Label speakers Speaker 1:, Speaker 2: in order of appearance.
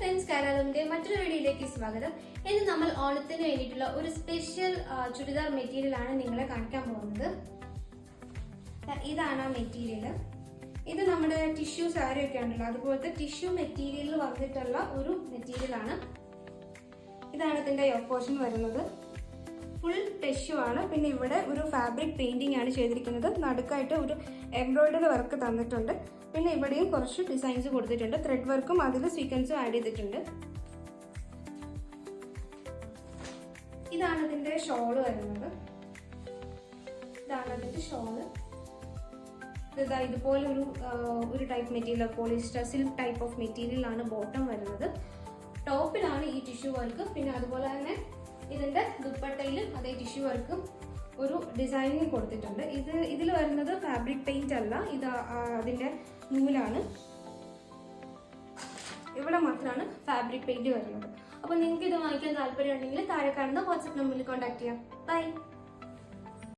Speaker 1: Friends, കാരാലൂമിന്റെ മറ്റൊരു വീഡിയോയിലേക്ക് സ്വാഗതം. ഇന്ന് നമ്മൾ ഓണത്തിന് വേണ്ടിയിട്ടുള്ള ഒരു സ്പെഷ്യൽ ചുരിദാർ മെറ്റീരിയൽ ആണ് നിങ്ങളെ കാണിക്കാൻ പോകുന്നത്. ഇതാണ് ആ മെറ്റീരിയൽ. ഇത് നമ്മുടെ ടിഷ്യൂ സാരി ഒക്കെ ഉണ്ടല്ലോ, അതുപോലത്തെ ടിഷ്യൂ മെറ്റീരിയലിൽ വന്നിട്ടുള്ള ഒരു മെറ്റീരിയൽ ആണ്. ഇതാണ് ഇതിന്റെ യോക്ക് പോർഷൻ വരുന്നത്. ഫുൾ ടിഷ്യൂ ആണ്. പിന്നെ ഇവിടെ ഒരു ഫാബ്രിക് പെയിന്റിംഗ് ആണ് ചെയ്തിരിക്കുന്നത്. നടുക്കായിട്ട് ഒരു എംബ്രോയിഡറി വർക്ക് തന്നിട്ടുണ്ട്. പിന്നെ ഇവിടെയും കുറച്ച് ഡിസൈൻസ് കൊടുത്തിട്ടുണ്ട്. ത്രെഡ് വർക്കും അതിൽ സീക്വൻസും ആഡ് ചെയ്തിട്ടുണ്ട്. ഇതാണ് ഇതിന്റെ ഷോള് വരുന്നത്. ഇതാണ് അതിന്റെ ഷോള്. ഇതുപോലെ ഒരു type material, polyester silk type of material ആണ് ബോട്ടം വരുന്നത്. ടോപ്പിലാണ് ഈ ടിഷ്യൂ വർക്ക്. പിന്നെ അതുപോലെ തന്നെ ഇതിന്റെ ദുപ്പട്ടയിലും അതേ ടിഷ്യൂ വർക്കും ഒരു ഡിസൈനിങ് കൊടുത്തിട്ടുണ്ട്. ഇതിൽ വരുന്നത് ഫാബ്രിക് പെയിന്റ് അല്ല, ഇത് അതിന്റെ നൂലാണ്. ഇവിടെ മാത്രമാണ് ഫാബ്രിക് പെയിന്റ് വരുന്നത്. അപ്പൊ നിങ്ങൾക്ക് ഇത് വാങ്ങിക്കാൻ താല്പര്യം ഉണ്ടെങ്കിൽ താഴെ കാണുന്ന വാട്സ്ആപ്പ് നമ്പറിൽ കോൺടാക്ട് ചെയ്യാം. ബൈ.